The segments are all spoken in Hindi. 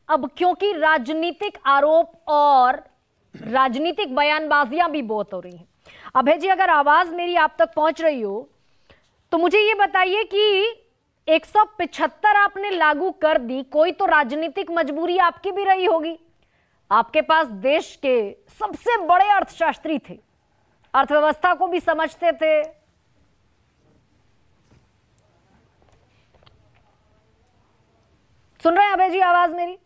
अब क्योंकि राजनीतिक आरोप और राजनीतिक बयानबाजियां भी बहुत हो रही हैं। अभय जी, अगर आवाज मेरी आप तक पहुंच रही हो तो मुझे ये बताइए कि 175 आपने लागू कर दी, कोई तो राजनीतिक मजबूरी आपकी भी रही होगी। आपके पास देश के सबसे बड़े अर्थशास्त्री थे, अर्थव्यवस्था को भी समझते थे। सुन रहे हैं अभय जी आवाज मेरी?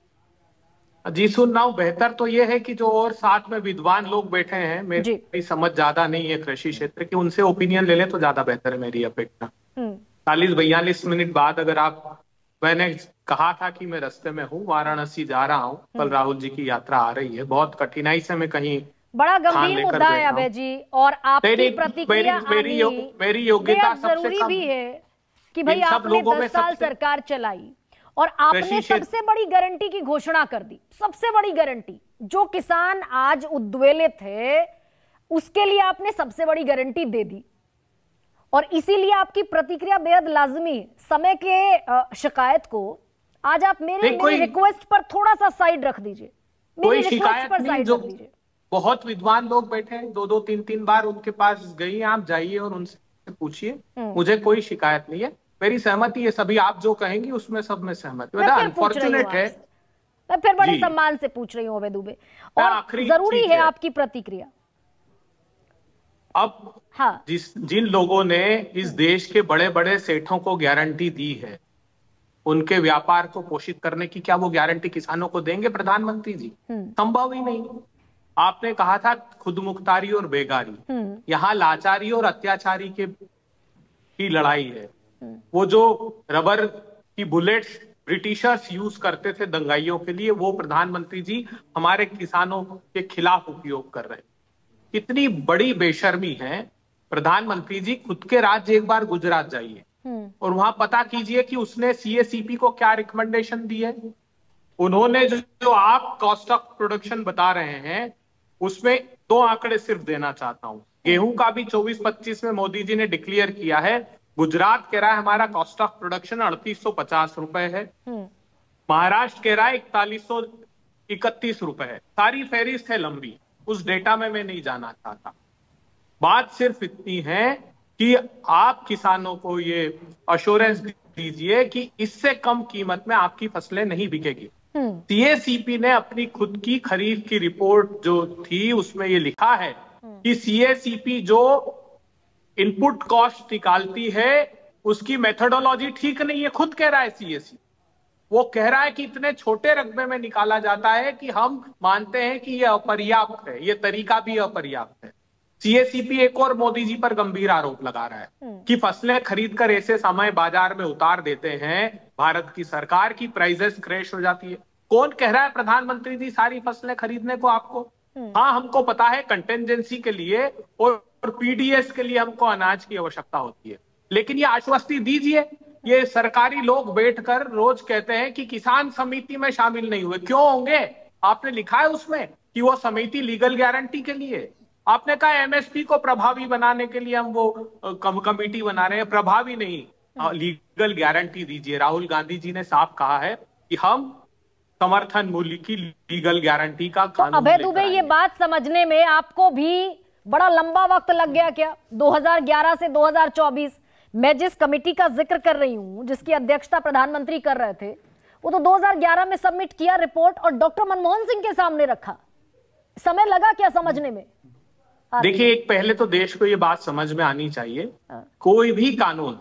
जी सुन रहा हूँ। बेहतर तो ये है कि जो और साथ में विद्वान लोग बैठे हैं, मेरी समझ ज्यादा नहीं है कृषि क्षेत्र की, उनसे ओपिनियन ले लें तो ज्यादा बेहतर है मेरी अपेक्षा। 40-42 मिनट बाद अगर आप, मैंने कहा था कि मैं रास्ते में हूँ, वाराणसी जा रहा हूँ, कल राहुल जी की यात्रा आ रही है, बहुत कठिनाई से मैं कहीं बड़ा गंभीर मुद्दा है अभय जी, और आपकी प्रतिक्रिया मेरी योग्यता जरूरी भी है कि भाई आपने 10 साल सरकार चलाई और आपने सबसे बड़ी गारंटी की घोषणा कर दी। सबसे बड़ी गारंटी, जो किसान आज उद्वेलित है उसके लिए आपने सबसे बड़ी गारंटी दे दी, और इसीलिए आपकी प्रतिक्रिया बेहद लाजमी है। समय के शिकायत को आज आप मेरी रिक्वेस्ट पर थोड़ा सा साइड रख दीजिए, मेरी रिक्वेस्ट पर साइड रख दीजिए। बहुत विद्वान लोग बैठे हैं, 2-2, 3-3 बार उनके पास गई, आप जाइए और उनसे पूछिए, मुझे कोई शिकायत नहीं है, मेरी सहमति है। सभी आप जो कहेंगी उसमें सब में सहमत हूं। अनफॉर्चुनेट है, मैं फिर बड़े सम्मान से पूछ रही हूँ अभय दुबे, और जरूरी है आपकी प्रतिक्रिया। अब हाँ, जिन लोगों ने इस देश के बड़े बड़े सेठों को गारंटी दी है, उनके व्यापार को पोषित करने की, क्या वो गारंटी किसानों को देंगे प्रधानमंत्री जी? संभव ही नहीं। आपने कहा था खुद मुख्तारी और बेगारी, यहाँ लाचारी और अत्याचारी की लड़ाई है। वो जो रबर की बुलेट्स ब्रिटिशर्स यूज करते थे दंगाइयों के लिए, वो प्रधानमंत्री जी हमारे किसानों के खिलाफ उपयोग कर रहे हैं। कितनी बड़ी बेशर्मी है। प्रधानमंत्री जी खुद के राज्य एक बार गुजरात जाइए और वहां पता कीजिए कि उसने सीएसीपी को क्या रिकमेंडेशन दी है। उन्होंने जो आप कॉस्ट ऑफ प्रोडक्शन बता रहे हैं, उसमें 2 आंकड़े सिर्फ देना चाहता हूं। गेहूं का भी 24-25 में मोदी जी ने डिक्लेयर किया है, गुजरात कह रहा है हमारा कॉस्ट ऑफ प्रोडक्शन 3850 रुपए है, महाराष्ट्र कह रहा है 4131 रुपए है। सारी फहरिस्त है लंबी, उस डेटा में मैं नहीं जाना चाहता। बात सिर्फ इतनी है कि आप किसानों को ये अश्योरेंस दीजिए कि इससे कम कीमत में आपकी फसलें नहीं बिकेगी। सीएसीपी ने अपनी खुद की खरीफ की रिपोर्ट जो थी उसमें ये लिखा है कि सीएसीपी जो इनपुट कॉस्ट निकालती है उसकी मेथोडोलॉजी ठीक नहीं है। खुद कह रहा है सीएसीपी, वो कह रहा है कि इतने छोटे रकबे में निकाला जाता है कि हम मानते हैं कि ये अपर्याप्त है, ये तरीका भी अपर्याप्त है। सीएसीपी एक और मोदी जी पर गंभीर आरोप लगा रहा है कि फसलें खरीद कर ऐसे समय बाजार में उतार देते हैं भारत की सरकार की प्राइसेस क्रैश हो जाती है। कौन कह रहा है प्रधानमंत्री जी सारी फसलें खरीदने को आपको? हाँ, हमको पता है कंटेंजेंसी के लिए और पीडीएस के लिए हमको अनाज की आवश्यकता होती है, लेकिन ये आश्वस्ति दीजिए। ये सरकारी लोग बैठकर रोज कहते हैं कि किसान समिति में शामिल नहीं हुए। क्यों होंगे? आपने लिखा है उसमें कि वो समिति लीगल गारंटी के लिए। आपने कहा एमएसपी को प्रभावी बनाने के लिए हम वो कमेटी बना रहे हैं, प्रभावी नहीं, लीगल गारंटी दीजिए। राहुल गांधी जी ने साफ कहा है कि हम समर्थन मूल्य की लीगल गारंटी का कानून। तो अभय दुबे, ये बात समझने में आपको भी बड़ा लंबा वक्त लग गया क्या? 2011 से 2024 मैं जिस कमेटी का जिक्र कर रही हूं, जिसकी अध्यक्षता प्रधानमंत्री कर रहे थे, वो तो 2011 में सबमिट किया रिपोर्ट और डॉक्टर मनमोहन सिंह के सामने रखा। समय लगा क्या समझने में? देखिए, एक पहले तो देश को ये बात समझ में आनी चाहिए, कोई भी कानून,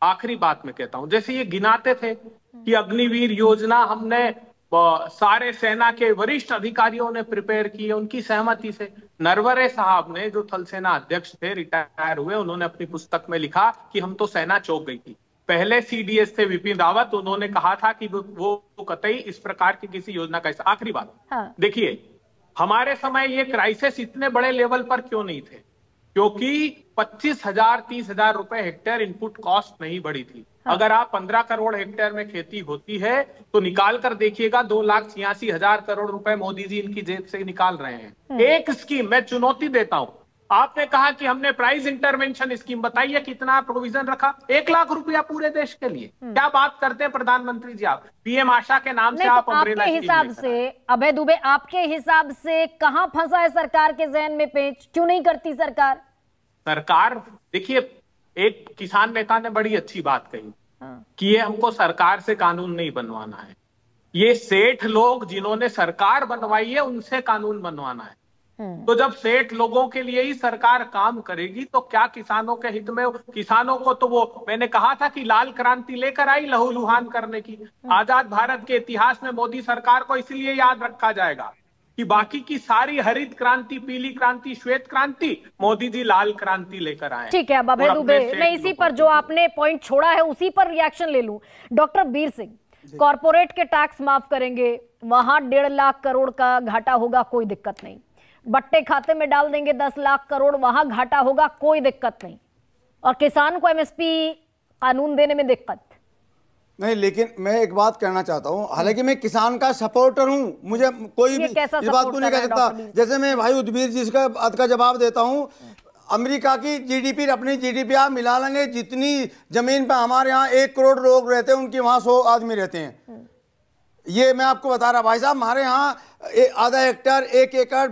आखिरी बात मैं कहता हूं, जैसे ये गिनाते थे कि अग्निवीर योजना हमने सारे सेना के वरिष्ठ अधिकारियों ने प्रिपेयर की है उनकी सहमति से। नरवरे साहब ने, जो थल सेना अध्यक्ष थे, रिटायर हुए, उन्होंने अपनी पुस्तक में लिखा कि हम तो सेना चौंक गई थी। पहले सीडीएस थे विपिन रावत, उन्होंने कहा था कि वो कतई इस प्रकार की किसी योजना का। आखिरी बात, देखिए हमारे समय ये क्राइसिस इतने बड़े लेवल पर क्यों नहीं थे? क्योंकि 25,000-30,000 रुपए हेक्टेयर इनपुट कॉस्ट नहीं बढ़ी थी। अगर आप 15 करोड़ हेक्टेयर में खेती होती है तो निकाल कर देखिएगा 2,86,000 करोड़ रुपए मोदी जी इनकी जेब से निकाल रहे हैं। एक स्कीम मैं चुनौती देता हूं, आपने कहा कि हमने प्राइस इंटरवेंशन स्कीम, बताइए कितना प्रोविजन रखा? 1 लाख रुपया पूरे देश के लिए। क्या बात करते हैं प्रधानमंत्री जी आप? पीएम आशा के नाम से आप अम्ब्रेला स्कीम हिसाब से अभय दुबे, आपके हिसाब से कहां फंसा है सरकार के जहन में पेंच? क्यों नहीं करती सरकार? देखिए, एक किसान नेता ने बड़ी अच्छी बात कही कि ये हमको सरकार से कानून नहीं बनवाना है, ये सेठ लोग जिन्होंने सरकार बनवाई है उनसे कानून बनवाना है। तो जब सेठ लोगों के लिए ही सरकार काम करेगी तो क्या किसानों के हित में? किसानों को तो वो मैंने कहा था कि लाल क्रांति लेकर आई लहूलुहान करने की। आजाद भारत के इतिहास में मोदी सरकार को इसलिए याद रखा जाएगा कि बाकी की सारी हरित क्रांति, पीली क्रांति, श्वेत क्रांति, मोदी जी लाल क्रांति लेकर आए। ठीक है, अब अभय दुबे, मैं इसी पर जो आपने पॉइंट छोड़ा है उसी पर रिएक्शन ले लूं। डॉक्टर वीर सिंह, कॉर्पोरेट के टैक्स माफ करेंगे, वहां 1.5 लाख करोड़ का घाटा होगा, कोई दिक्कत नहीं। बट्टे खाते में डाल देंगे 10 लाख करोड़, वहां घाटा होगा, कोई दिक्कत नहीं। और किसान को एमएसपी कानून देने में दिक्कत नहीं। लेकिन मैं एक बात कहना चाहता हूं, हालांकि मैं किसान का सपोर्टर हूं, मुझे कोई भी इस बात को नहीं कह सकता। जैसे मैं भाई उद्वीर जी का बात का जवाब देता हूं, अमेरिका की जीडीपी, अपनी जीडीपी आप मिला लेंगे, जितनी जमीन पे हमारे यहाँ 1 करोड़ लोग रहते हैं उनकी वहां 100 आदमी रहते हैं। ये मैं आपको बता रहा भाई साहब, हमारे यहाँ आधा हेक्टर, 1 एकड़,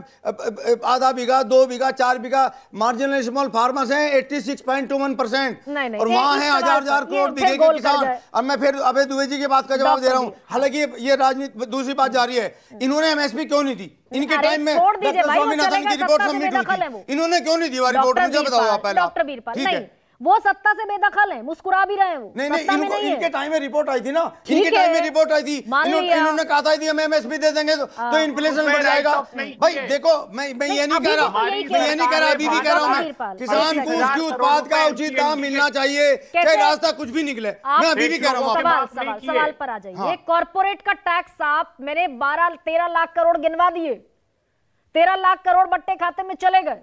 आधा बीघा, 2 बीघा, 4 बीघा मार्जिनल स्मॉल फार्मर्स हैं 86.21%। और वहाँ है हजार करोड़ बीघे के किसान। अब मैं फिर अभय दुबे जी की बात का जवाब दे रहा हूँ। हालांकि ये राजनीति दूसरी बात जारी है, इन्होंने एमएसपी क्यों नहीं दी? इनके टाइम में डॉक्टर स्वामीनाथन की रिपोर्ट सबमिट हुई थी, इन्होंने क्यों नहीं दी रिपोर्ट? मुझे बताओ आप पहले। डॉक्टर वीरपाल, नहीं, वो सत्ता से बेदखल है, मुस्कुरा भी रहे हैं वो। नहीं, इनके टाइम में रिपोर्ट आई थी ना, इनके टाइम में रिपोर्ट आई थी, इन्होंने कहा था हम एमएसपी दे देंगे तो इन्फ्लेशन बढ़ जाएगा। भाई देखो, मैं ये नहीं कह रहा, अभी भी कह रहा हूँ, मैं किसान को उसकी उत्पाद का उचित दाम मिलना चाहिए, चाहे रास्ता कुछ भी निकले। मैं अभी भी कह रहा हूँ। सवाल पर आ जाइए। कॉर्पोरेट का टैक्स आप मेरे 12-13 लाख करोड़ गिनवा दिए, 13 लाख करोड़ बट्टे खाते में चले गए।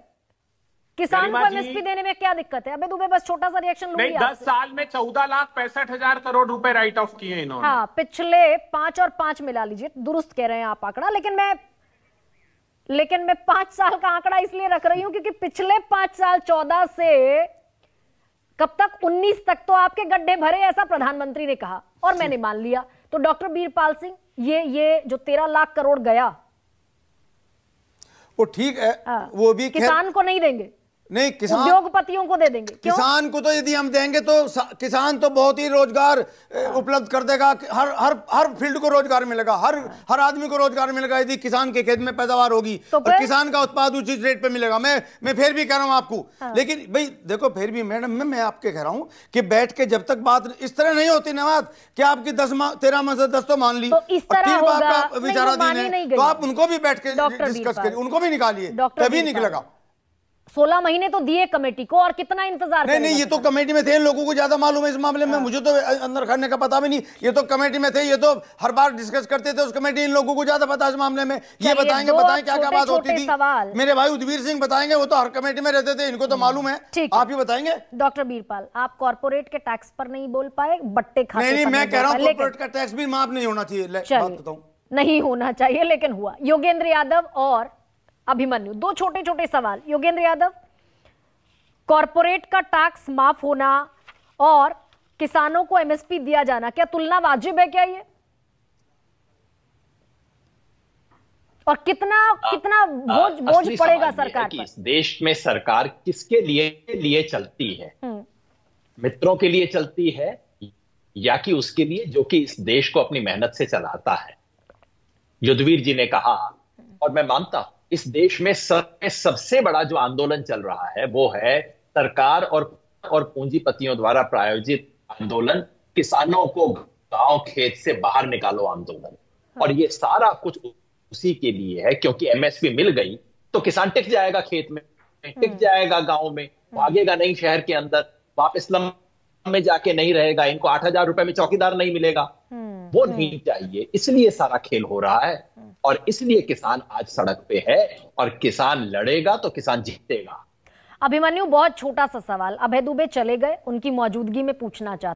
किसान को एमएसपी देने में क्या दिक्कत है? अबे दुबे, बस छोटा सा रिएक्शन लूंगी। 10 साल में 14,65,000 करोड़ रुपए राइट ऑफ किए इन्होंने। हाँ, पिछले 5 और 5 मिला लीजिए, दुरुस्त कह रहे हैं आप आंकड़ा। लेकिन मैं 5 साल का आंकड़ा इसलिए रख रही हूं क्योंकि पिछले 5 साल 14 से कब तक 19 तक तो आपके गड्ढे भरे, ऐसा प्रधानमंत्री ने कहा और मैंने मान लिया। तो डॉक्टर वीरपाल सिंह, ये जो 13 लाख करोड़ गया वो ठीक है, वो भी किसान को नहीं देंगे, नहीं, किसान उद्योगपतियों को दे देंगे। क्यों? किसान को तो यदि हम देंगे तो किसान तो बहुत ही रोजगार उपलब्ध कर देगा, हर फील्ड को रोजगार मिलेगा, हर आदमी को रोजगार मिलेगा यदि किसान के खेत में पैदावार होगी तो और किसान का उत्पाद उचित रेट पे मिलेगा। मैं फिर भी कह रहा हूं आपको। लेकिन भाई देखो, फिर भी मैडम मैं आपके कह रहा हूं कि बैठ के जब तक बात इस तरह नहीं होती नवाज कि आपकी 13 में से 10 तो मान ली, 3 बात का विचाराधीन है, तो आप उनको भी बैठ के डिस्कस करिए, उनको भी निकालिए, तभी निकलेगा। 16 महीने तो दिए कमेटी को, और कितना इंतजार? नहीं, ये तो कमेटी में थे, लोगों को ज्यादा मालूम है इस मामले में, मुझे तो अंदर खाने का पता भी नहीं। ये तो कमेटी में थे, ये तो हर बार डिस्कस करते थे उस कमेटी, इन लोगों को ज्यादा पता है इस मामले में। ये बताएं क्या बात होती थी। मेरे भाई उद्वीर सिंह बताएंगे, वो तो हर कमेटी में रहते थे, इनको तो मालूम है। आप ही बताएंगे। डॉक्टर वीरपाल, आप कॉर्पोरेट के टैक्स पर नहीं बोल पाए, बट्टे खाते। नहीं, मैं कह रहा हूँ कॉर्पोरेट का टैक्स भी माफ नहीं होना चाहिए, बात बताऊं, नहीं होना चाहिए, लेकिन हुआ। योगेंद्र यादव और अभिमन्यु, 2 छोटे सवाल। योगेंद्र यादव, कॉर्पोरेट का टैक्स माफ होना और किसानों को एमएसपी दिया जाना, क्या तुलना वाजिब है? क्या ये, और कितना बोझ पड़ेगा सरकार पर? इस देश में सरकार किसके लिए चलती है? मित्रों के लिए चलती है या कि उसके लिए जो कि इस देश को अपनी मेहनत से चलाता है? युद्धवीर जी ने कहा, और मैं मानता हूं, इस देश में सबसे बड़ा जो आंदोलन चल रहा है वो है सरकार और पूंजीपतियों द्वारा प्रायोजित आंदोलन, किसानों को गांव खेत से बाहर निकालो आंदोलन। और ये सारा कुछ उसी के लिए है, क्योंकि एमएसपी मिल गई तो किसान टिक जाएगा, खेत में टिक जाएगा, गांव में भागेगा नहीं, शहर के अंदर वापस स्लम में जाके नहीं रहेगा, इनको 8,000 रुपए में चौकीदार नहीं मिलेगा, वो नहीं चाहिए। इसलिए सारा खेल हो रहा है और इसलिए किसान आज सड़क पे है, और किसान लड़ेगा तो किसान जीतेगा। अभिमन्यु, बहुत छोटा सा सवाल, अभय दुबे चले गए, उनकी मौजूदगी में पूछना चाहता